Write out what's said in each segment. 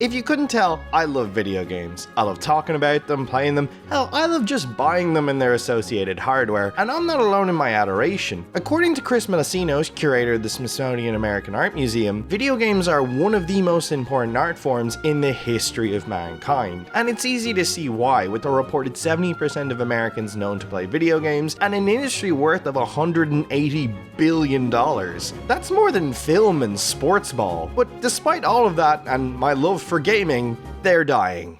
If you couldn't tell, I love video games. I love talking about them, playing them, hell, I love just buying them and their associated hardware, and I'm not alone in my adoration. According to Chris Melisinos, curator of the Smithsonian American Art Museum, video games are one of the most important art forms in the history of mankind. And it's easy to see why, with a reported 70% of Americans known to play video games, and an industry worth of $180 billion. That's more than film and sports ball. But despite all of that, and my love for gaming, they're dying.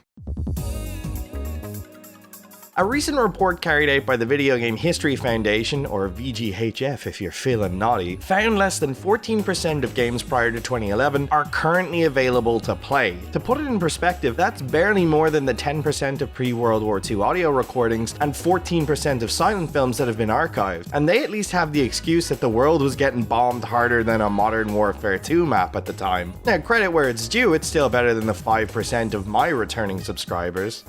A recent report carried out by the Video Game History Foundation, or VGHF if you're feeling naughty, found less than 14% of games prior to 2011 are currently available to play. To put it in perspective, that's barely more than the 10% of pre-World War II audio recordings and 14% of silent films that have been archived, and they at least have the excuse that the world was getting bombed harder than a Modern Warfare 2 map at the time. Now, credit where it's due, it's still better than the 5% of my returning subscribers.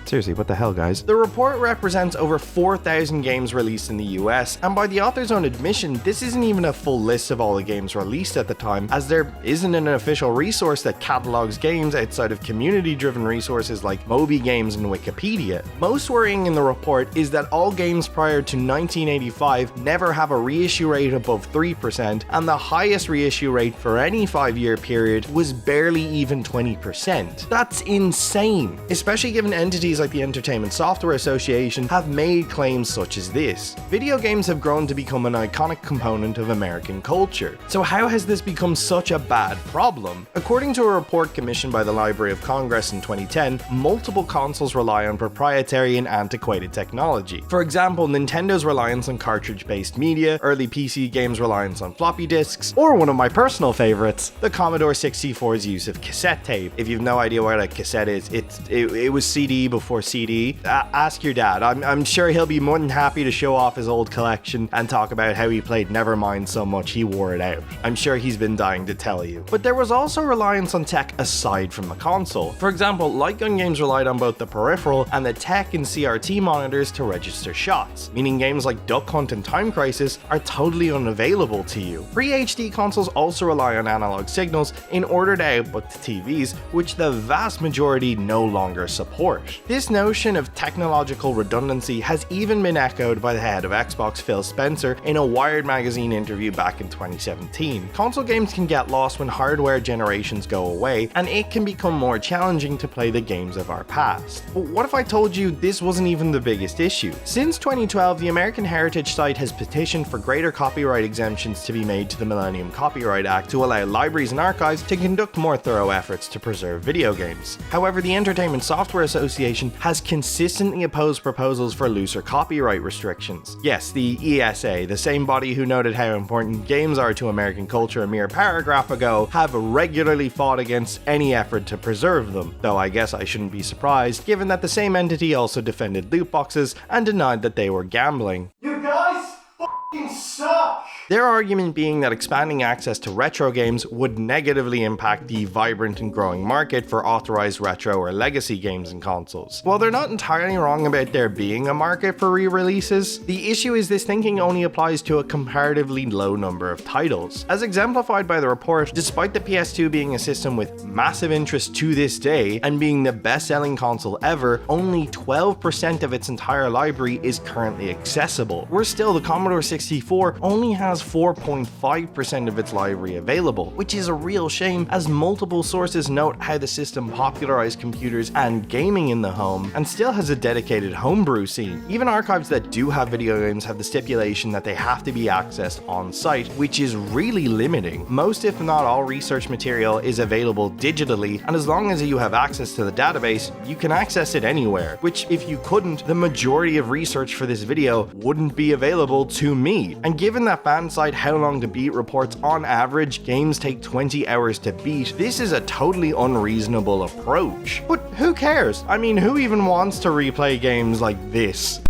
Seriously, what the hell, guys? The report represents over 4,000 games released in the US, and by the author's own admission, this isn't even a full list of all the games released at the time, as there isn't an official resource that catalogs games outside of community-driven resources like Moby Games and Wikipedia. Most worrying in the report is that all games prior to 1985 never have a reissue rate above 3%, and the highest reissue rate for any 5-year period was barely even 20%. That's insane, especially given entities like the Entertainment Software Association have made claims such as this. Video games have grown to become an iconic component of American culture. So how has this become such a bad problem? According to a report commissioned by the Library of Congress in 2010, multiple consoles rely on proprietary and antiquated technology. For example, Nintendo's reliance on cartridge-based media, early PC games' reliance on floppy disks, or one of my personal favorites, the Commodore 64's use of cassette tape. If you've no idea what a cassette is, it was CD before CD. Ask your dad. I'm sure he'll be more than happy to show off his old collection and talk about how he played Nevermind so much he wore it out. I'm sure he's been dying to tell you. But there was also reliance on tech aside from the console. For example, light gun games relied on both the peripheral and the tech and CRT monitors to register shots, meaning games like Duck Hunt and Time Crisis are totally unavailable to you. Pre-HD consoles also rely on analog signals in order to output to TVs, which the vast majority no longer support. This notion of technological redundancy has even been echoed by the head of Xbox, Phil Spencer, in a Wired magazine interview back in 2017. Console games can get lost when hardware generations go away, and it can become more challenging to play the games of our past. But what if I told you this wasn't even the biggest issue? Since 2012, the American Heritage site has petitioned for greater copyright exemptions to be made to the Millennium Copyright Act to allow libraries and archives to conduct more thorough efforts to preserve video games. However, the Entertainment Software Association has consistently opposed proposals for looser copyright restrictions. Yes, the ESA, the same body who noted how important games are to American culture a mere paragraph ago, have regularly fought against any effort to preserve them, though I guess I shouldn't be surprised, given that the same entity also defended loot boxes and denied that they were gambling. You guys f***ing suck! Their argument being that expanding access to retro games would negatively impact the vibrant and growing market for authorized retro or legacy games and consoles. While they're not entirely wrong about there being a market for re-releases, the issue is this thinking only applies to a comparatively low number of titles. As exemplified by the report, despite the PS2 being a system with massive interest to this day and being the best-selling console ever, only 12% of its entire library is currently accessible. Worse still, the Commodore 64 only has 4.5% of its library available, which is a real shame, as multiple sources note how the system popularized computers and gaming in the home, and still has a dedicated homebrew scene. Even archives that do have video games have the stipulation that they have to be accessed on site, which is really limiting. Most, if not all, research material is available digitally, and as long as you have access to the database, you can access it anywhere, which if you couldn't, the majority of research for this video wouldn't be available to me. And given that fan site How Long to Beat reports on average games take 20 hours to beat, this is a totally unreasonable approach. But who cares? I mean, who even wants to replay games like this?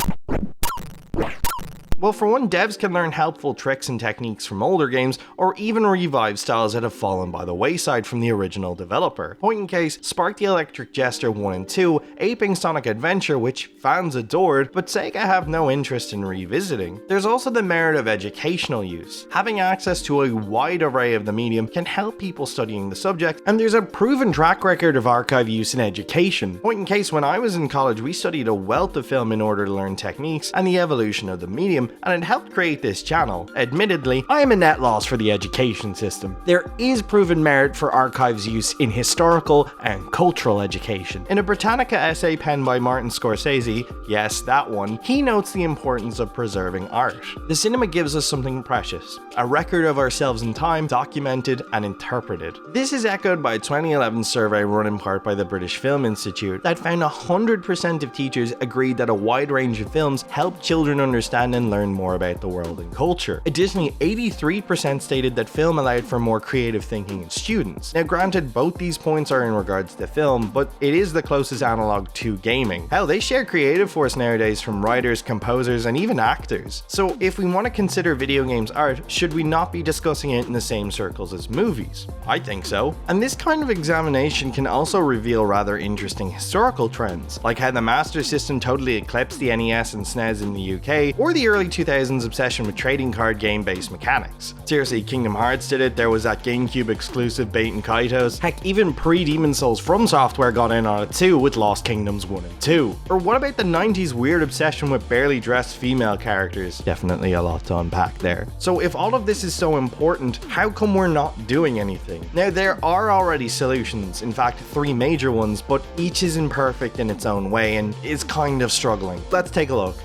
Well, for one, devs can learn helpful tricks and techniques from older games, or even revive styles that have fallen by the wayside from the original developer. Point in case, Spark the Electric Jester 1 and 2, aping Sonic Adventure, which fans adored, but Sega have no interest in revisiting. There's also the merit of educational use. Having access to a wide array of the medium can help people studying the subject, and there's a proven track record of archive use in education. Point in case, when I was in college, we studied a wealth of film in order to learn techniques and the evolution of the medium, and it helped create this channel. Admittedly, I am a net loss for the education system. There is proven merit for archives use in historical and cultural education. In a Britannica essay penned by Martin Scorsese, yes, that one, he notes the importance of preserving art. The cinema gives us something precious, a record of ourselves in time, documented and interpreted. This is echoed by a 2011 survey run in part by the British Film Institute that found 100% of teachers agreed that a wide range of films help children understand and learn more about the world and culture. Additionally, 83% stated that film allowed for more creative thinking in students. Now granted, both these points are in regards to film, but it is the closest analog to gaming. Hell, they share creative force nowadays from writers, composers, and even actors. So if we want to consider video games art, should we not be discussing it in the same circles as movies? I think so. And this kind of examination can also reveal rather interesting historical trends, like how the Master System totally eclipsed the NES and SNES in the UK, or the early 2000s obsession with trading card game-based mechanics. Seriously, Kingdom Hearts did it, there was that GameCube exclusive Baten Kaitos, heck, even pre-Demon Souls From Software got in on it too with Lost Kingdoms 1 and 2. Or what about the 90s weird obsession with barely dressed female characters? Definitely a lot to unpack there. So if all of this is so important, how come we're not doing anything? Now there are already solutions, in fact 3 major ones, but each is imperfect in its own way and is kind of struggling. Let's take a look.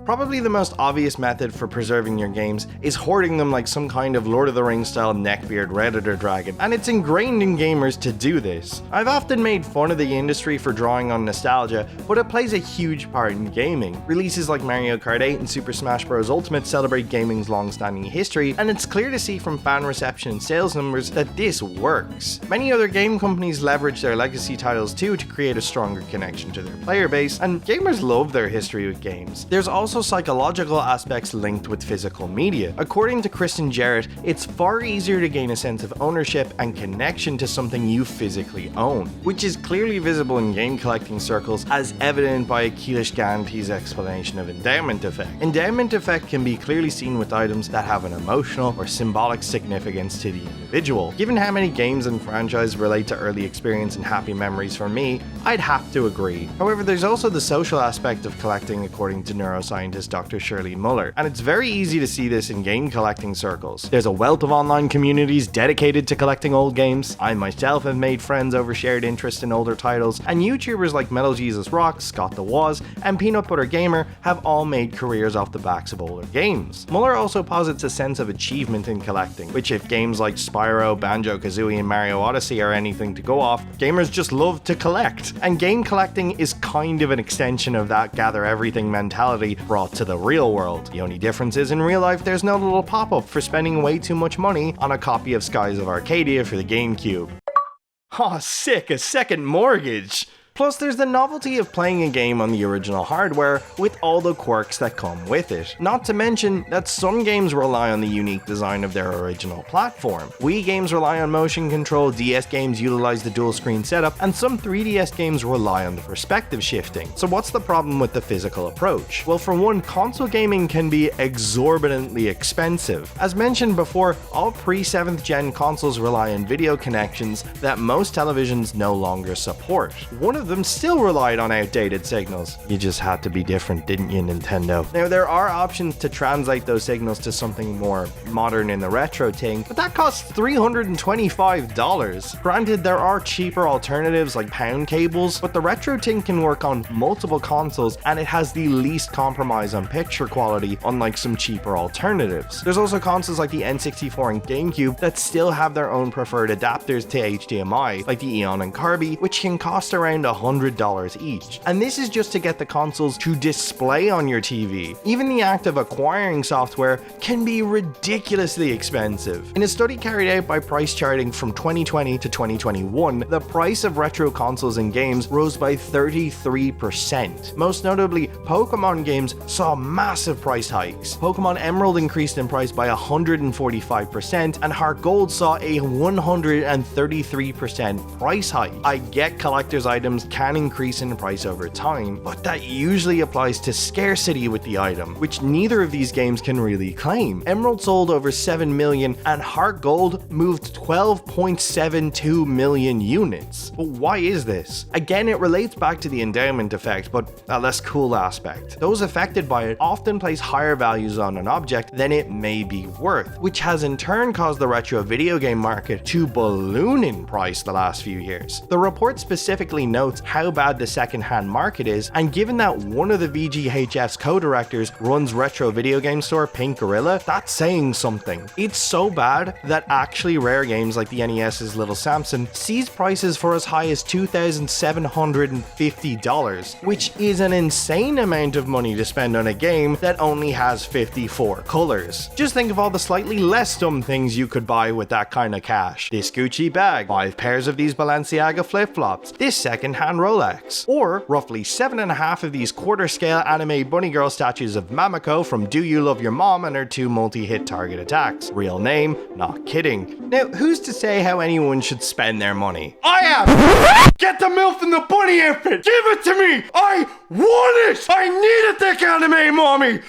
Probably the most obvious method for preserving your games is hoarding them like some kind of Lord of the Rings style neckbeard redditor dragon, and it's ingrained in gamers to do this. I've often made fun of the industry for drawing on nostalgia, but it plays a huge part in gaming. Releases like Mario Kart 8 and Super Smash Bros. Ultimate celebrate gaming's long-standing history, and it's clear to see from fan reception and sales numbers that this works. Many other game companies leverage their legacy titles too to create a stronger connection to their player base, and gamers love their history with games. There's also psychological aspects linked with physical media. According to Kristen Jarrett, it's far easier to gain a sense of ownership and connection to something you physically own, which is clearly visible in game collecting circles, as evident by Keelish Ganty's explanation of endowment effect. Endowment effect can be clearly seen with items that have an emotional or symbolic significance to the individual. Given how many games and franchises relate to early experience and happy memories for me, I'd have to agree. However, there's also the social aspect of collecting, according to neuroscientist Dr. Shirley Muller, and it's very easy to see this in game collecting circles. There's a wealth of online communities dedicated to collecting old games. I myself have made friends over shared interest in older titles, and YouTubers like Metal Jesus Rocks, Scott the Woz, and Peanut Butter Gamer have all made careers off the backs of older games. Muller also posits a sense of achievement in collecting, which if games like Spyro, Banjo-Kazooie, and Mario Odyssey are anything to go off, gamers just love to collect. And game collecting is kind of an extension of that gather everything mentality brought to the real world. The only difference is in real life there's no little pop-up for spending way too much money on a copy of Skies of Arcadia for the GameCube. Aw, sick, a second mortgage! Plus, there's the novelty of playing a game on the original hardware with all the quirks that come with it. Not to mention that some games rely on the unique design of their original platform. Wii games rely on motion control, DS games utilize the dual screen setup, and some 3DS games rely on the perspective shifting. So what's the problem with the physical approach? Well, for one, console gaming can be exorbitantly expensive. As mentioned before, all pre-7th gen consoles rely on video connections that most televisions no longer support. One of them still relied on outdated signals. You just had to be different, didn't you, Nintendo? Now, there are options to translate those signals to something more modern in the retro thing, but that costs $325. Granted, there are cheaper alternatives like pound cables, but the retro thing can work on multiple consoles and it has the least compromise on picture quality, unlike some cheaper alternatives. There's also consoles like the N64 and GameCube that still have their own preferred adapters to HDMI, like the Eon and Kirby, which can cost around $100 each. And this is just to get the consoles to display on your TV. Even the act of acquiring software can be ridiculously expensive. In a study carried out by price charting from 2020 to 2021, the price of retro consoles and games rose by 33%. Most notably, Pokemon games saw massive price hikes. Pokemon Emerald increased in price by 145%, and Heart Gold saw a 133% price hike. I get collector's items can increase in price over time, but that usually applies to scarcity with the item, which neither of these games can really claim. Emerald sold over 7 million, and Heart Gold moved 12.72 million units. But why is this? Again, it relates back to the endowment effect, but a less cool aspect. Those affected by it often place higher values on an object than it may be worth, which has in turn caused the retro video game market to balloon in price the last few years. The report specifically notes how bad the second-hand market is, and given that one of the VGHF's co-directors runs retro video game store Pink Gorilla, that's saying something. It's so bad that actually rare games like the NES's Little Samson sees prices for as high as $2,750, which is an insane amount of money to spend on a game that only has 54 colors. Just think of all the slightly less dumb things you could buy with that kind of cash. This Gucci bag, 5 pairs of these Balenciaga flip-flops, this second-hand Rolex, or roughly 7.5 of these quarter-scale anime bunny girl statues of Mamako from Do You Love Your Mom and her 2 multi-hit target attacks. Real name, not kidding. Now, who's to say how anyone should spend their money? I am! Get the MILF in the bunny outfit! Give it to me! I want it! I need a thick anime mommy!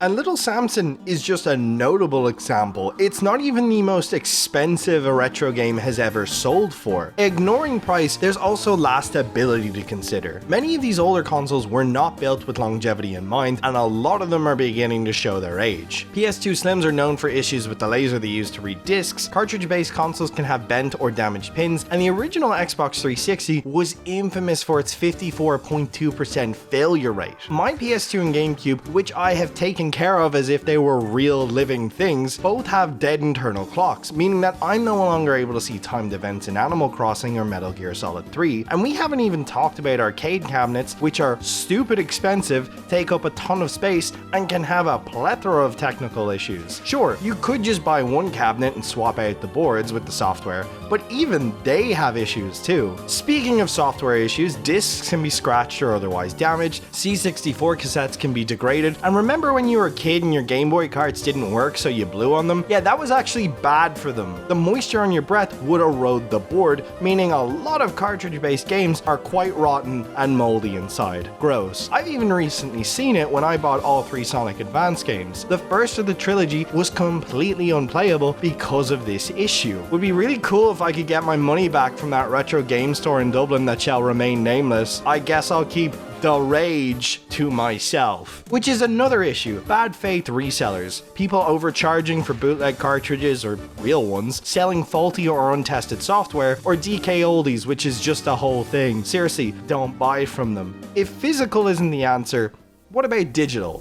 And Little Samson is just a notable example. It's not even the most expensive a retro game has ever sold for. Ignoring price, there's also lastability to consider. Many of these older consoles were not built with longevity in mind, and a lot of them are beginning to show their age. PS2 Slims are known for issues with the laser they use to read discs, cartridge-based consoles can have bent or damaged pins, and the original Xbox 360 was infamous for its 54.2% failure rate. My PS2 and GameCube, which I have taken care of as if they were real living things, both have dead internal clocks, meaning that I'm no longer able to see timed events in Animal Crossing or Metal Gear Solid 3, and we haven't even talked about arcade cabinets, which are stupid expensive, take up a ton of space, and can have a plethora of technical issues. Sure, you could just buy one cabinet and swap out the boards with the software, but even they have issues too. Speaking of software issues, discs can be scratched or otherwise damaged, C64 cassettes can be degraded, and remember when you were a kid and your Game Boy carts didn't work so you blew on them? Yeah, that was actually bad for them. The moisture on your breath would erode the board, meaning a lot of cartridge-based games are quite rotten and moldy inside. Gross. I've even recently seen it when I bought all 3 Sonic Advance games. The first of the trilogy was completely unplayable because of this issue. Would be really cool if I could get my money back from that retro game store in Dublin that shall remain nameless. I guess I'll keep the rage to myself. Which is another issue. Bad faith resellers. People overcharging for bootleg cartridges or real ones, selling faulty or untested software, or DK oldies, which is just a whole thing. Seriously, don't buy from them. If physical isn't the answer, what about digital?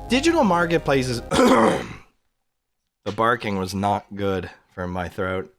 Digital marketplaces... The barking was not good for my throat.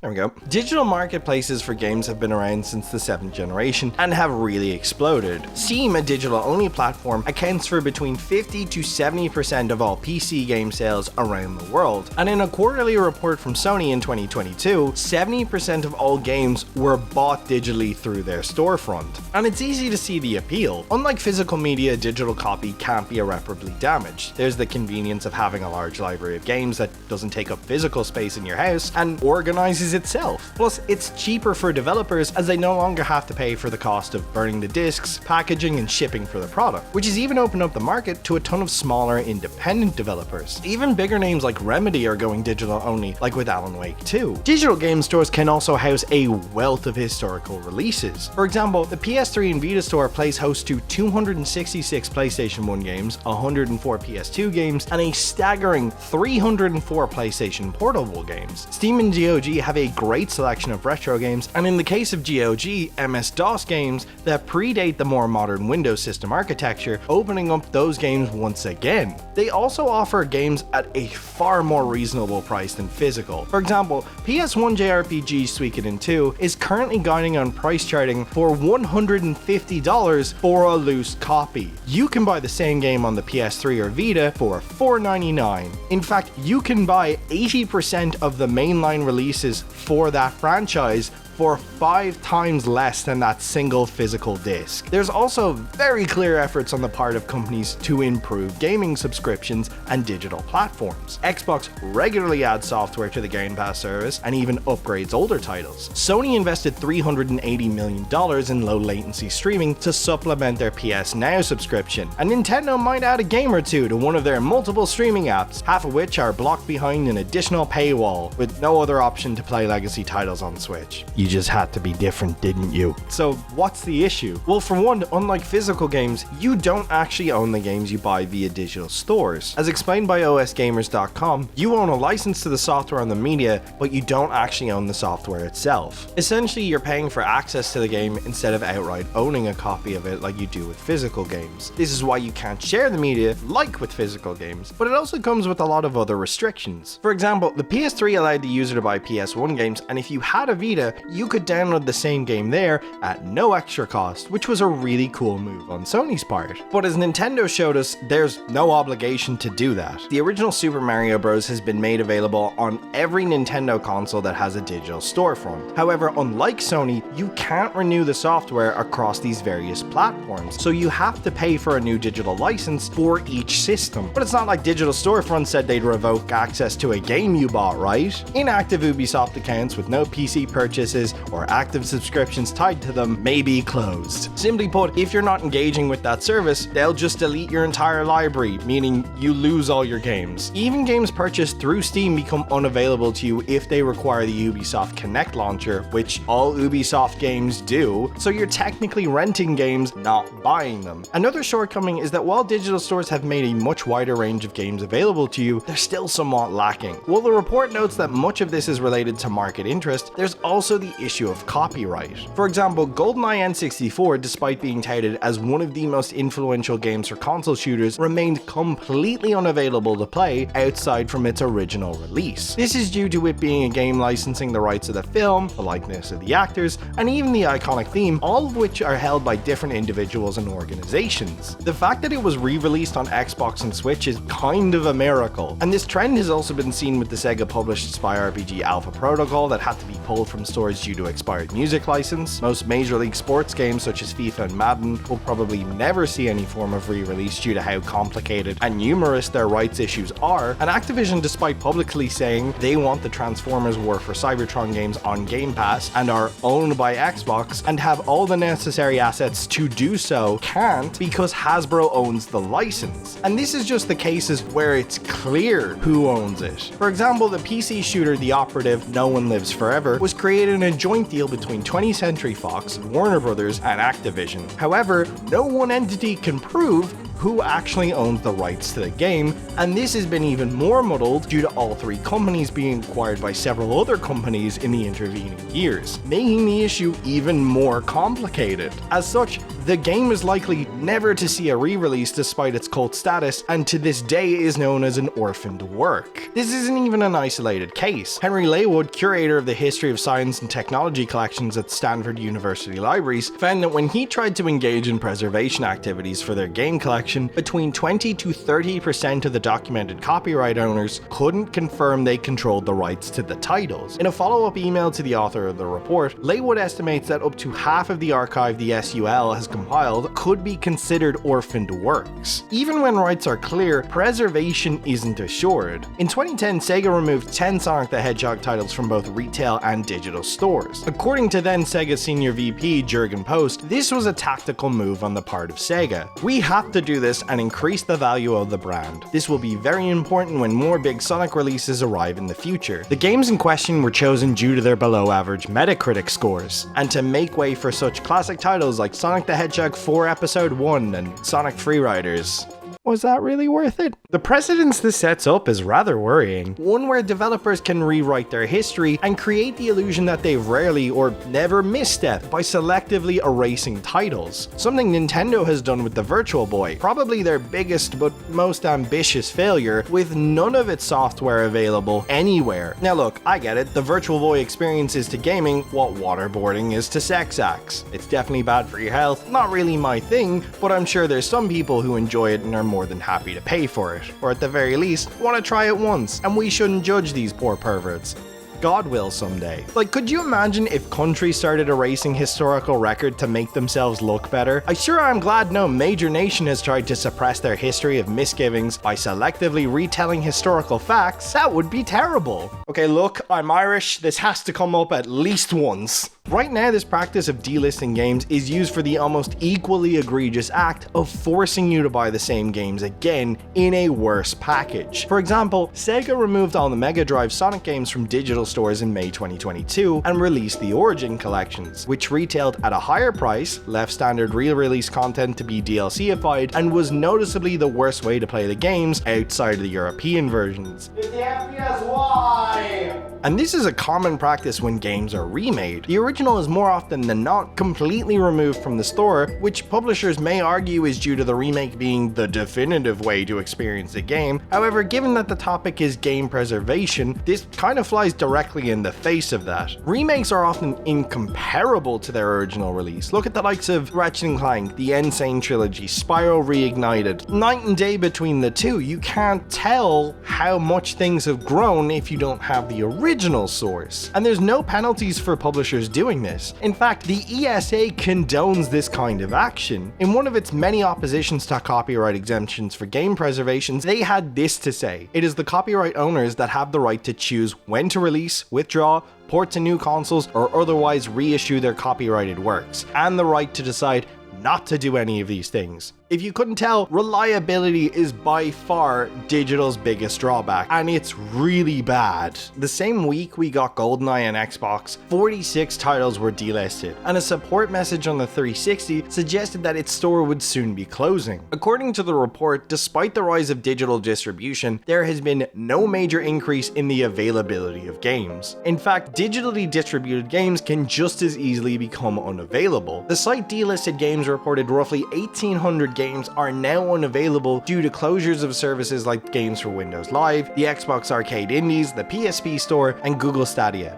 There we go. Digital marketplaces for games have been around since the 7th generation and have really exploded. Steam, a digital-only platform, accounts for between 50 to 70% of all PC game sales around the world. And in a quarterly report from Sony in 2022, 70% of all games were bought digitally through their storefront. And it's easy to see the appeal. Unlike physical media, a digital copy can't be irreparably damaged. There's the convenience of having a large library of games that doesn't take up physical space in your house and organizes itself. Plus, it's cheaper for developers as they no longer have to pay for the cost of burning the discs, packaging, and shipping for the product, which has even opened up the market to a ton of smaller independent developers. Even bigger names like Remedy are going digital only, like with Alan Wake 2. Digital game stores can also house a wealth of historical releases. For example, the PS3 and Vita store plays host to 266 PlayStation 1 games, 104 PS2 games, and a staggering 304 PlayStation Portable games. Steam and GOG have a a great selection of retro games, and in the case of GOG, MS-DOS games that predate the more modern Windows system architecture, opening up those games once again. They also offer games at a far more reasonable price than physical. For example, PS1 JRPG Suikoden 2 is currently guiding on price charting for $150 for a loose copy. You can buy the same game on the PS3 or Vita for $4.99. In fact, you can buy 80% of the mainline releases for that franchise for 5 times less than that single physical disc. There's also very clear efforts on the part of companies to improve gaming subscriptions and digital platforms. Xbox regularly adds software to the Game Pass service and even upgrades older titles. Sony invested $380 million in low latency streaming to supplement their PS Now subscription, and Nintendo might add a game or two to one of their multiple streaming apps, half of which are blocked behind an additional paywall, with no other option to play legacy titles on Switch. You just had to be different, didn't you? So what's the issue? Well, for one, unlike physical games, you don't actually own the games you buy via digital stores. As explained by osgamers.com, you own a license to the software on the media, but you don't actually own the software itself. Essentially, you're paying for access to the game instead of outright owning a copy of it like you do with physical games. This is why you can't share the media like with physical games, but it also comes with a lot of other restrictions. For example, the PS3 allowed the user to buy PS1 games, and if you had a Vita, you could download the same game there at no extra cost, which was a really cool move on Sony's part. But as Nintendo showed us, there's no obligation to do that. The original Super Mario Bros. Has been made available on every Nintendo console that has a digital storefront. However, unlike Sony, you can't renew the software across these various platforms, so you have to pay for a new digital license for each system. But it's not like digital storefront said they'd revoke access to a game you bought, right? Inactive Ubisoft accounts with no PC purchases or active subscriptions tied to them may be closed. Simply put, if you're not engaging with that service, they'll just delete your entire library, meaning you lose all your games. Even games purchased through Steam become unavailable to you if they require the Ubisoft Connect launcher, which all Ubisoft games do, so you're technically renting games, not buying them. Another shortcoming is that while digital stores have made a much wider range of games available to you, they're still somewhat lacking. While the report notes that much of this is related to market interest, there's also the issue of copyright. For example, GoldenEye N64, despite being touted as one of the most influential games for console shooters, remained completely unavailable to play outside from its original release. This is due to it being a game licensing the rights of the film, the likeness of the actors, and even the iconic theme, all of which are held by different individuals and organizations. The fact that it was re-released on Xbox and Switch is kind of a miracle, and this trend has also been seen with the Sega-published Spy RPG Alpha Protocol that had to be pulled from stores due to expired music license. Most Major League Sports games such as FIFA and Madden will probably never see any form of re-release due to how complicated and numerous their rights issues are, and Activision, despite publicly saying they want the Transformers War for Cybertron games on Game Pass and are owned by Xbox and have all the necessary assets to do so, can't because Hasbro owns the license. And this is just the cases where it's clear who owns it. For example, the PC shooter The Operative No One Lives Forever was created in a joint deal between 20th Century Fox, Warner Brothers, and Activision. However, no one entity can prove who actually owns the rights to the game, and this has been even more muddled due to all three companies being acquired by several other companies in the intervening years, making the issue even more complicated. As such, the game is likely never to see a re-release despite its cult status, and to this day is known as an orphaned work. This isn't even an isolated case. Henry Laywood, curator of the History of Science and Technology collections at Stanford University Libraries, found that when he tried to engage in preservation activities for their game collection, between 20 to 30% of the documented copyright owners couldn't confirm they controlled the rights to the titles. In a follow-up email to the author of the report, Laywood estimates that up to half of the archive the SUL has compiled could be considered orphaned works. Even when rights are clear, preservation isn't assured. In 2010, Sega removed 10 Sonic the Hedgehog titles from both retail and digital stores. According to then Sega Senior VP Jurgen Post, this was a tactical move on the part of Sega. We have to do this and increase the value of the brand. This will be very important when more big Sonic releases arrive in the future. The games in question were chosen due to their below average Metacritic scores, and to make way for such classic titles like Sonic the Hedgehog 4 Episode 1 and Sonic Freeriders. Was that really worth it? The precedence this sets up is rather worrying. One where developers can rewrite their history and create the illusion that they've rarely or never misstepped by selectively erasing titles. Something Nintendo has done with the Virtual Boy, probably their biggest but most ambitious failure, with none of its software available anywhere. Now look, I get it, the Virtual Boy experience is to gaming what waterboarding is to sex acts. It's definitely bad for your health, not really my thing, but I'm sure there's some people who enjoy it and are more than happy to pay for it, or at the very least, want to try it once, and we shouldn't judge these poor perverts. God will someday. Like, could you imagine if countries started erasing historical record to make themselves look better? I sure am glad no major nation has tried to suppress their history of misgivings by selectively retelling historical facts. That would be terrible. Okay, look, I'm Irish. This has to come up at least once. Right now, this practice of delisting games is used for the almost equally egregious act of forcing you to buy the same games again in a worse package. For example, Sega removed all the Mega Drive Sonic games from digital stores in May 2022 and released the Origin collections, which retailed at a higher price, left standard re-release content to be DLCified, and was noticeably the worst way to play the games outside of the European versions. 50 FPS, why? And this is a common practice when games are remade. The original is more often than not completely removed from the store, which publishers may argue is due to the remake being the definitive way to experience the game. However, given that the topic is game preservation, this kind of flies directly in the face of that. Remakes are often incomparable to their original release. Look at the likes of Ratchet & Clank, the Insane Trilogy, Spyro Reignited. Night and day between the two. You can't tell how much things have grown if you don't have the original source. And there's no penalties for publishers doing this. In fact, the ESA condones this kind of action. In one of its many oppositions to copyright exemptions for game preservations, they had this to say: "It is the copyright owners that have the right to choose when to release, withdraw, port to new consoles, or otherwise reissue their copyrighted works, and the right to decide not to do any of these things." If you couldn't tell, reliability is by far digital's biggest drawback, and it's really bad. The same week we got GoldenEye on Xbox, 46 titles were delisted, and a support message on the 360 suggested that its store would soon be closing. According to the report, despite the rise of digital distribution, there has been no major increase in the availability of games. In fact, digitally distributed games can just as easily become unavailable. The site Delisted Games reported roughly 1,800 games are now unavailable due to closures of services like Games for Windows Live, the Xbox Arcade Indies, the PSP Store, and Google Stadia.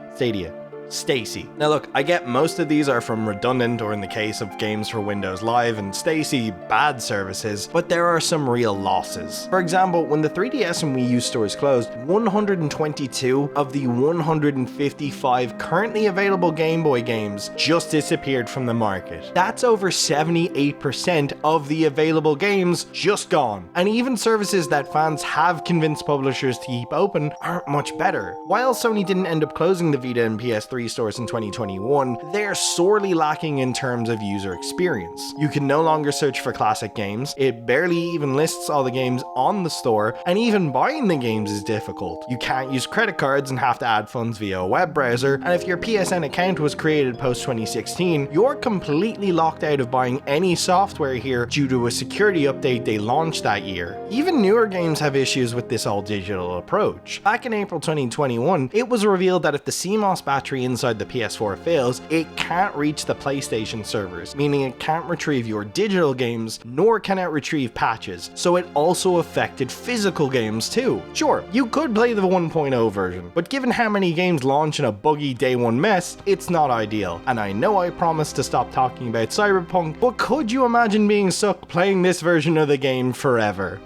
Stacy. Now look, I get most of these are from redundant, or in the case of Games for Windows Live and Stacy, bad services, but there are some real losses. For example, when the 3DS and Wii U stores closed, 122 of the 155 currently available Game Boy games just disappeared from the market. That's over 78% of the available games just gone. And even services that fans have convinced publishers to keep open aren't much better. While Sony didn't end up closing the Vita and PS3 stores in 2021, they're sorely lacking in terms of user experience. You can no longer search for classic games, it barely even lists all the games on the store, and even buying the games is difficult. You can't use credit cards and have to add funds via a web browser, and if your PSN account was created post 2016, you're completely locked out of buying any software here due to a security update they launched that year. Even newer games have issues with this all-digital approach. Back in April 2021, it was revealed that if the CMOS battery inside the PS4 fails, it can't reach the PlayStation servers, meaning it can't retrieve your digital games, nor can it retrieve patches, so it also affected physical games too. Sure, you could play the 1.0 version, but given how many games launch in a buggy day one mess, it's not ideal. And I know I promised to stop talking about Cyberpunk, but could you imagine being stuck playing this version of the game forever?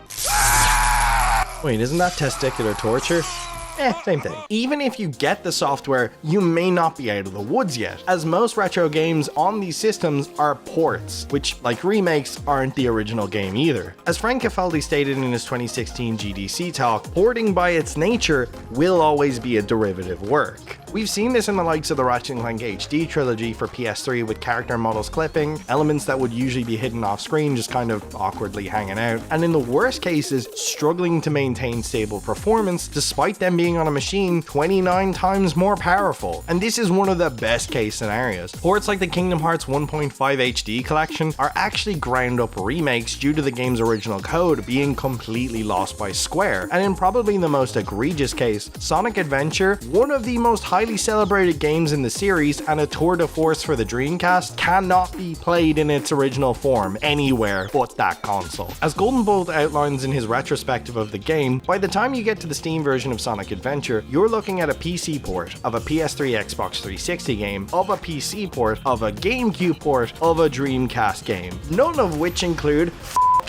Wait, isn't that testicular torture? Same thing. Even if you get the software, you may not be out of the woods yet, as most retro games on these systems are ports, which, like remakes, aren't the original game either. As Frank Cifaldi stated in his 2016 GDC talk, porting by its nature will always be a derivative work. We've seen this in the likes of the Ratchet & Clank HD trilogy for PS3 with character models clipping, elements that would usually be hidden off screen just kind of awkwardly hanging out, and in the worst cases, struggling to maintain stable performance despite them being being on a machine 29 times more powerful. And this is one of the best case scenarios. Ports like the Kingdom Hearts 1.5 HD collection are actually ground up remakes due to the game's original code being completely lost by Square. And in probably the most egregious case, Sonic Adventure, one of the most highly celebrated games in the series and a tour de force for the Dreamcast, cannot be played in its original form anywhere but that console. As Golden Bolt outlines in his retrospective of the game, by the time you get to the Steam version of Sonic Adventure, you're looking at a PC port of a PS3 Xbox 360 game, of a PC port, of a GameCube port, of a Dreamcast game, none of which include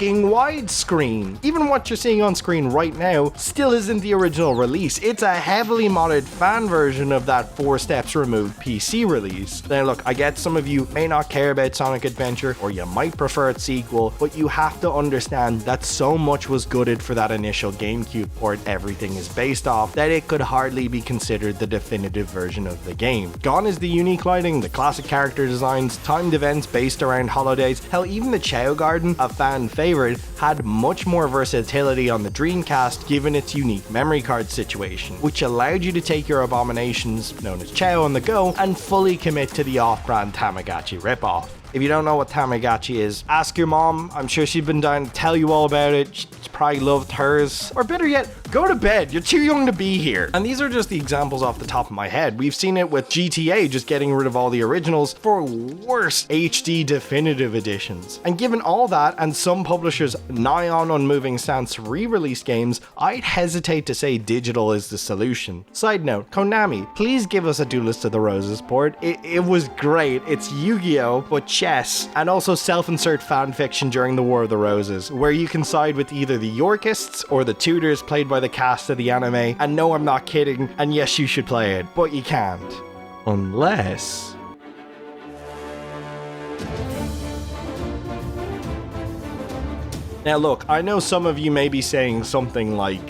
widescreen. Even what you're seeing on screen right now still isn't the original release. It's a heavily modded fan version of that 4 steps removed PC release. Now look, I get some of you may not care about Sonic Adventure, or you might prefer its sequel, but you have to understand that so much was gutted for that initial GameCube port everything is based off that it could hardly be considered the definitive version of the game. Gone is the unique lighting, the classic character designs, timed events based around holidays, hell even the Chow Garden, a fan favorite, had much more versatility on the Dreamcast given its unique memory card situation, which allowed you to take your abominations, known as Chow, on the go and fully commit to the off-brand Tamagotchi ripoff. If you don't know what Tamagotchi is, ask your mom. I'm sure she's been dying to tell you all about it. She probably loved hers. Or better yet, go to bed. You're too young to be here. And these are just the examples off the top of my head. We've seen it with GTA just getting rid of all the originals for worse HD definitive editions. And given all that and some publishers' nigh on unmoving stance to re-release games, I'd hesitate to say digital is the solution. Side note, Konami, please give us a Duelist of the Roses port. It was great. It's Yu-Gi-Oh! But chess, and also self-insert fanfiction during the War of the Roses, where you can side with either the Yorkists or the Tudors played by the cast of the anime, and no, I'm not kidding, and yes, you should play it, but you can't. Unless... Now look, I know some of you may be saying something like...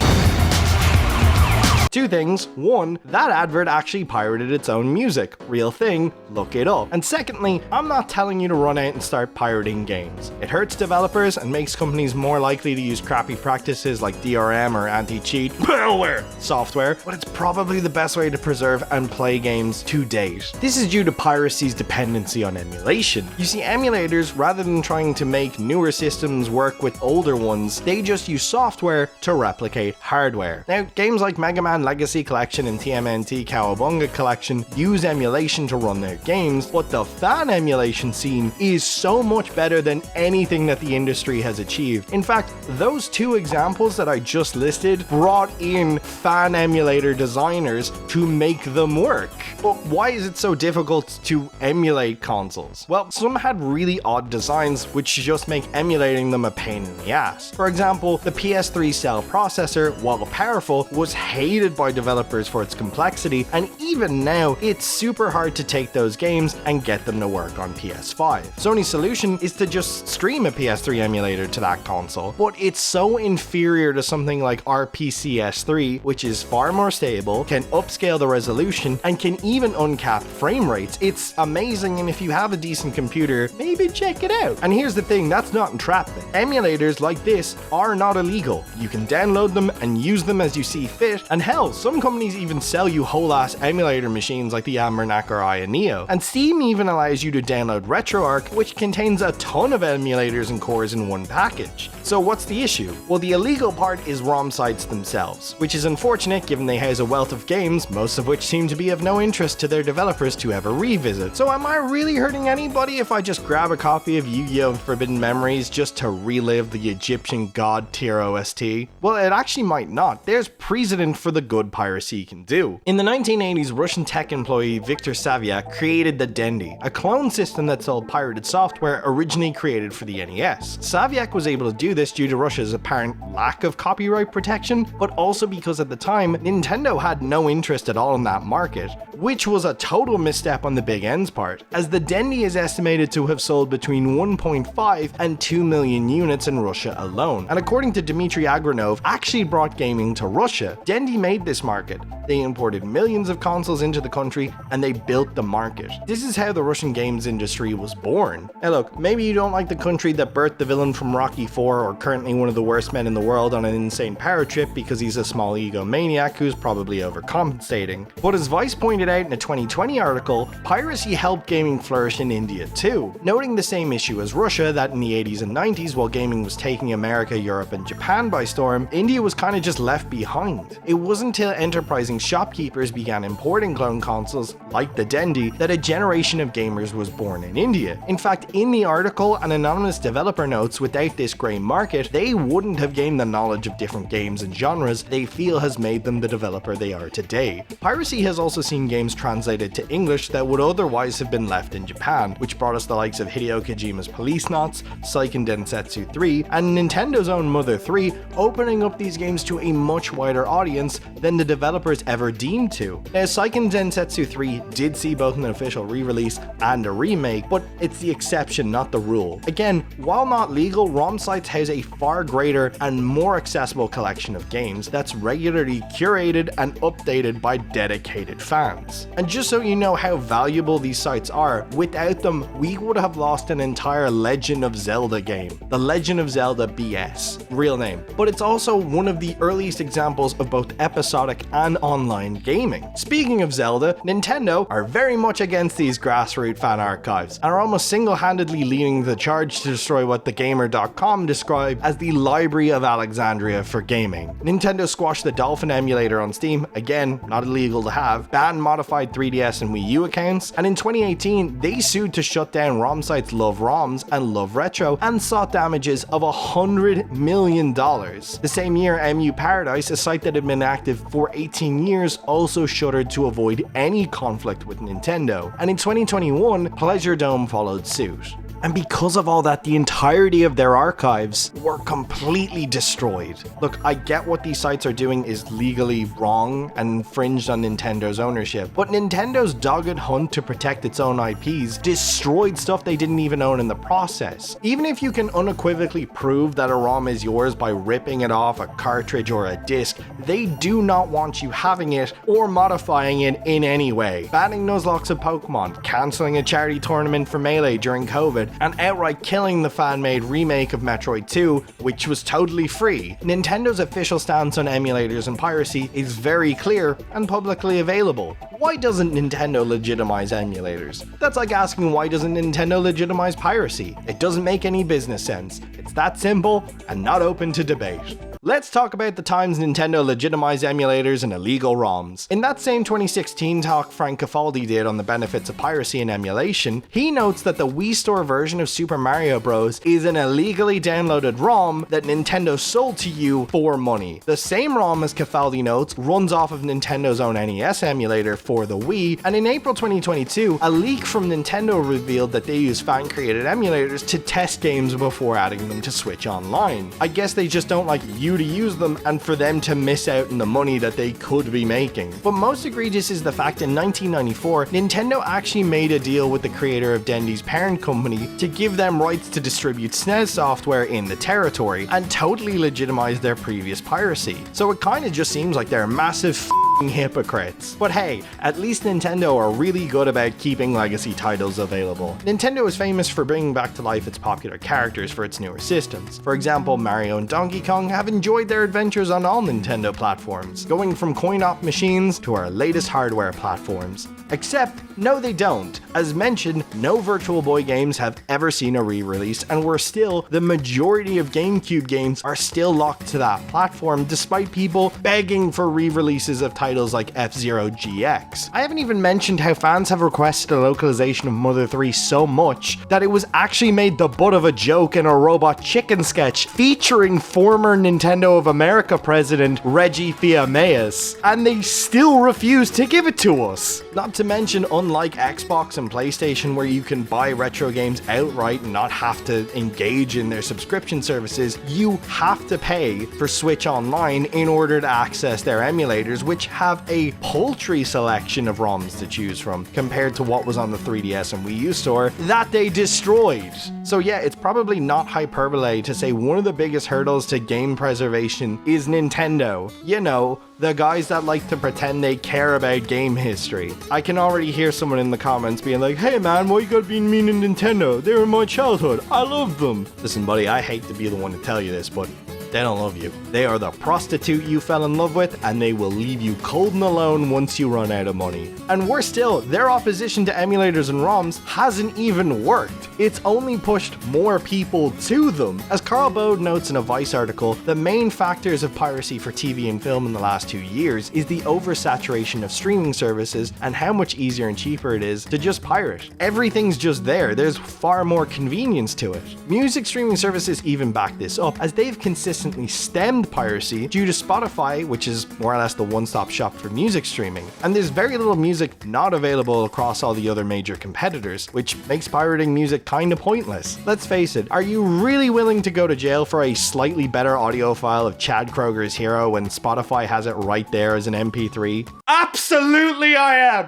Two things. One, that advert actually pirated its own music. Real thing, look it up. And secondly, I'm not telling you to run out and start pirating games. It hurts developers and makes companies more likely to use crappy practices like DRM or anti-cheat malware software, but it's probably the best way to preserve and play games to date. This is due to piracy's dependency on emulation. You see, emulators, rather than trying to make newer systems work with older ones, they just use software to replicate hardware. Now, games like Mega Man Legacy Collection and TMNT Cowabunga Collection use emulation to run their games, but the fan emulation scene is so much better than anything that the industry has achieved. In fact, those two examples that I just listed brought in fan emulator designers to make them work. But why is it so difficult to emulate consoles? Well, some had really odd designs which just make emulating them a pain in the ass. For example, the PS3 cell processor, while powerful, was hated by developers for its complexity, and even now, it's super hard to take those games and get them to work on PS5. Sony's solution is to just stream a PS3 emulator to that console, but it's so inferior to something like RPCS3, which is far more stable, can upscale the resolution, and can even uncap frame rates. It's amazing, and if you have a decent computer, maybe check it out. And here's the thing, that's not entrapment. Emulators like this are not illegal. You can download them and use them as you see fit, and hell, some companies even sell you whole-ass emulator machines like the Almanac or Aya Neo. And Steam even allows you to download RetroArch, which contains a ton of emulators and cores in one package. So what's the issue? Well, the illegal part is ROM sites themselves, which is unfortunate given they house a wealth of games, most of which seem to be of no interest to their developers to ever revisit. So am I really hurting anybody if I just grab a copy of Yu-Gi-Oh! Forbidden Memories just to relive the Egyptian god tier OST? Well, it actually might not. There's precedent for the good piracy can do. In the 1980s, Russian tech employee Viktor Savyak created the Dendy, a clone system that sold pirated software originally created for the NES. Savyak was able to do this due to Russia's apparent lack of copyright protection, but also because at the time, Nintendo had no interest at all in that market, which was a total misstep on the Big N's part, as the Dendy is estimated to have sold between 1.5 and 2 million units in Russia alone. And according to Dmitry Agronov, actually brought gaming to Russia. Dendy made this market. they imported millions of consoles into the country, and they built the market. This is how the Russian games industry was born. Now look, maybe you don't like the country that birthed the villain from Rocky IV, or currently one of the worst men in the world on an insane power trip because he's a small egomaniac who's probably overcompensating. But as Vice pointed out in a 2020 article, piracy helped gaming flourish in India too, noting the same issue as Russia, that in the 80s and 90s, while gaming was taking America, Europe and Japan by storm, India was kind of just left behind. It wasn't until enterprising shopkeepers began importing clone consoles, like the Dendy, that a generation of gamers was born in India. In fact, in the article, an anonymous developer notes without this grey market, they wouldn't have gained the knowledge of different games and genres they feel has made them the developer they are today. Piracy has also seen games translated to English that would otherwise have been left in Japan, which brought us the likes of Hideo Kojima's Policenauts, Seiken Densetsu 3, and Nintendo's own Mother 3, opening up these games to a much wider audience than the developers ever deemed to. Now, Seiken Densetsu 3 did see both an official re-release and a remake, but it's the exception, not the rule. Again, while not legal, ROM sites house a far greater and more accessible collection of games that's regularly curated and updated by dedicated fans. And just so you know how valuable these sites are, without them, we would have lost an entire Legend of Zelda game. The Legend of Zelda BS. Real name. But it's also one of the earliest examples of both episodic and online gaming. Speaking of Zelda, Nintendo are very much against these grassroots fan archives, and are almost single-handedly leading the charge to destroy what TheGamer.com described as the Library of Alexandria for gaming. Nintendo squashed the Dolphin emulator on Steam, again, not illegal to have, banned modified 3DS and Wii U accounts, and in 2018, they sued to shut down ROM sites Love ROMs and Love Retro, and sought damages of $100 million. The same year, MU Paradise, a site that had been active for 18 years, also shuttered to avoid any conflict with Nintendo, and in 2021, Pleasure Dome followed suit. And because of all that, the entirety of their archives were completely destroyed. Look, I get what these sites are doing is legally wrong and infringed on Nintendo's ownership, but Nintendo's dogged hunt to protect its own IPs destroyed stuff they didn't even own in the process. Even if you can unequivocally prove that a ROM is yours by ripping it off a cartridge or a disc, they do not want you having it or modifying it in any way. Banning Nuzlocke of Pokemon, cancelling a charity tournament for Melee during COVID, and outright killing the fan-made remake of Metroid 2, which was totally free. Nintendo's official stance on emulators and piracy is very clear and publicly available. Why doesn't Nintendo legitimize emulators? That's like asking why doesn't Nintendo legitimize piracy? It doesn't make any business sense. It's that simple and not open to debate. Let's talk about the times Nintendo legitimized emulators and illegal ROMs. In that same 2016 talk Frank Cifaldi did on the benefits of piracy and emulation, he notes that the Wii Store version of Super Mario Bros. Is an illegally downloaded ROM that Nintendo sold to you for money. The same ROM, as Cifaldi notes, runs off of Nintendo's own NES emulator for the Wii, and in April 2022, a leak from Nintendo revealed that they use fan-created emulators to test games before adding them to Switch Online. I guess they just don't like you to use them and for them to miss out on the money that they could be making. But most egregious is the fact in 1994, Nintendo actually made a deal with the creator of Dendy's parent company to give them rights to distribute SNES software in the territory, and totally legitimized their previous piracy. So it kinda just seems like they're massive hypocrites. But hey, at least Nintendo are really good about keeping legacy titles available. Nintendo is famous for bringing back to life its popular characters for its newer systems. For example, Mario and Donkey Kong have enjoyed their adventures on all Nintendo platforms, going from coin-op machines to our latest hardware platforms. Except, no they don't. As mentioned, no Virtual Boy games have ever seen a re-release, and the majority of GameCube games are still locked to that platform, despite people begging for re-releases of titles like F-Zero GX. I haven't even mentioned how fans have requested a localization of Mother 3 so much that it was actually made the butt of a joke in a Robot Chicken sketch featuring former Nintendo of America president Reggie Fils-Aimé, and they still refuse to give it to us. Not to mention, unlike Xbox and PlayStation, where you can buy retro games outright and not have to engage in their subscription services, you have to pay for Switch Online in order to access their emulators, which have a paltry selection of ROMs to choose from compared to what was on the 3DS and Wii U store that they destroyed. So yeah, it's probably not hyperbole to say one of the biggest hurdles to game preservation is Nintendo. You know, the guys that like to pretend they care about game history. I can already hear someone in the comments being like, hey man, why you gotta be mean to Nintendo? They were my childhood. I love them. Listen buddy, I hate to be the one to tell you this, but they don't love you. They are the prostitute you fell in love with, and they will leave you cold and alone once you run out of money. And worse still, their opposition to emulators and ROMs hasn't even worked. It's only pushed more people to them. As Carl Bode notes in a Vice article, the main factors of piracy for TV and film in the last 2 years is the oversaturation of streaming services and how much easier and cheaper it is to just pirate. Everything's just there. There's far more convenience to it. Music streaming services even back this up, as they've consistently stemmed piracy due to Spotify, which is more or less the one-stop shop for music streaming. And there's very little music not available across all the other major competitors, which makes pirating music kinda pointless. Let's face it, are you really willing to go to jail for a slightly better audio file of Chad Kroger's Hero when Spotify has it right there as an MP3? Absolutely I am!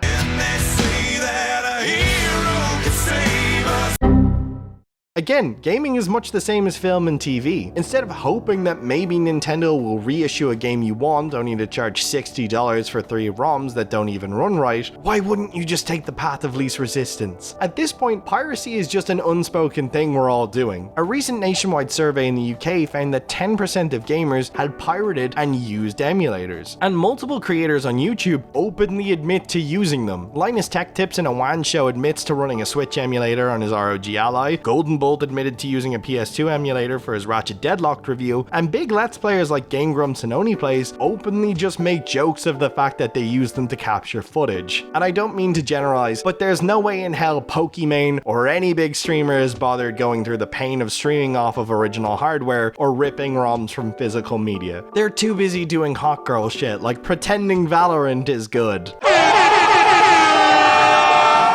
Again, gaming is much the same as film and TV. Instead of hoping that maybe Nintendo will reissue a game you want only to charge $60 for 3 ROMs that don't even run right, why wouldn't you just take the path of least resistance? At this point, piracy is just an unspoken thing we're all doing. A recent nationwide survey in the UK found that 10% of gamers had pirated and used emulators. And multiple creators on YouTube openly admit to using them. Linus Tech Tips in a WAN show admits to running a Switch emulator on his ROG Ally, Golden Bolt admitted to using a PS2 emulator for his Ratchet Deadlocked review, and big Let's Players like Game Grumps and OnlyPlays openly just make jokes of the fact that they use them to capture footage. And I don't mean to generalize, but there's no way in hell Pokimane or any big streamer is bothered going through the pain of streaming off of original hardware or ripping ROMs from physical media. They're too busy doing hot girl shit, like pretending Valorant is good.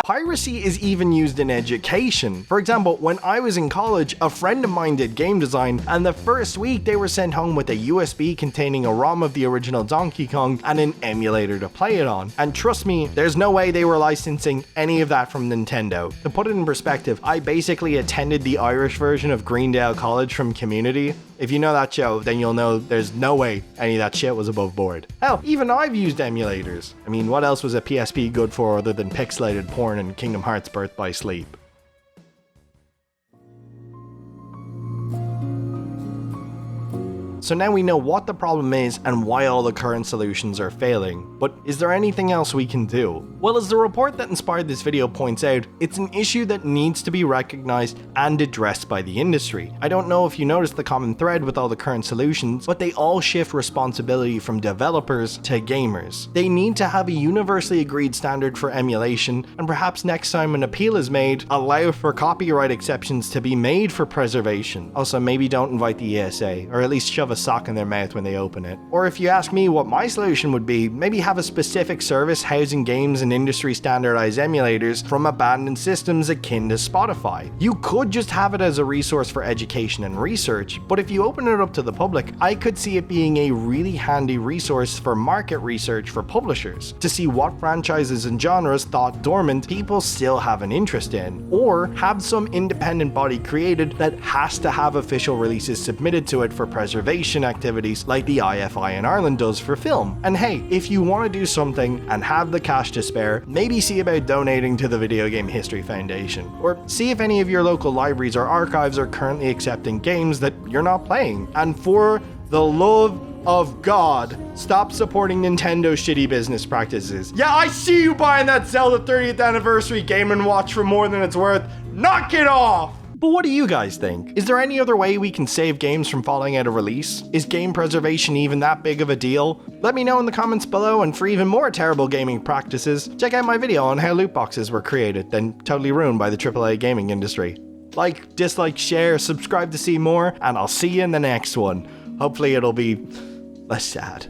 Piracy is even used in education. For example, when I was in college, a friend of mine did game design, and the first week they were sent home with a USB containing a ROM of the original Donkey Kong and an emulator to play it on. And trust me, there's no way they were licensing any of that from Nintendo. To put it in perspective, I basically attended the Irish version of Greendale College from Community. If you know that show, then you'll know there's no way any of that shit was above board. Hell, even I've used emulators. I mean, what else was a PSP good for other than pixelated porn and Kingdom Hearts Birth by Sleep? So now we know what the problem is and why all the current solutions are failing. But is there anything else we can do? Well, as the report that inspired this video points out, it's an issue that needs to be recognized and addressed by the industry. I don't know if you noticed the common thread with all the current solutions, but they all shift responsibility from developers to gamers. They need to have a universally agreed standard for emulation, and perhaps next time an appeal is made, allow for copyright exceptions to be made for preservation. Also, maybe don't invite the ESA, or at least shove a sock in their mouth when they open it. Or if you ask me what my solution would be, maybe have a specific service housing games and industry standardized emulators from abandoned systems akin to Spotify. You could just have it as a resource for education and research, but if you open it up to the public, I could see it being a really handy resource for market research for publishers, to see what franchises and genres thought dormant people still have an interest in, or have some independent body created that has to have official releases submitted to it for preservation activities like the IFI in Ireland does for film. And hey, if you want to do something and have the cash to spare, maybe see about donating to the Video Game History Foundation, or see if any of your local libraries or archives are currently accepting games that you're not playing. And for the love of God, stop supporting Nintendo's shitty business practices. Yeah, I see you buying that Zelda 30th anniversary Game & Watch for more than it's worth. Knock it off! But what do you guys think? Is there any other way we can save games from falling out of release? Is game preservation even that big of a deal? Let me know in the comments below, and for even more terrible gaming practices, check out my video on how loot boxes were created, then totally ruined by the AAA gaming industry. Like, dislike, share, subscribe to see more, and I'll see you in the next one. Hopefully it'll be less sad.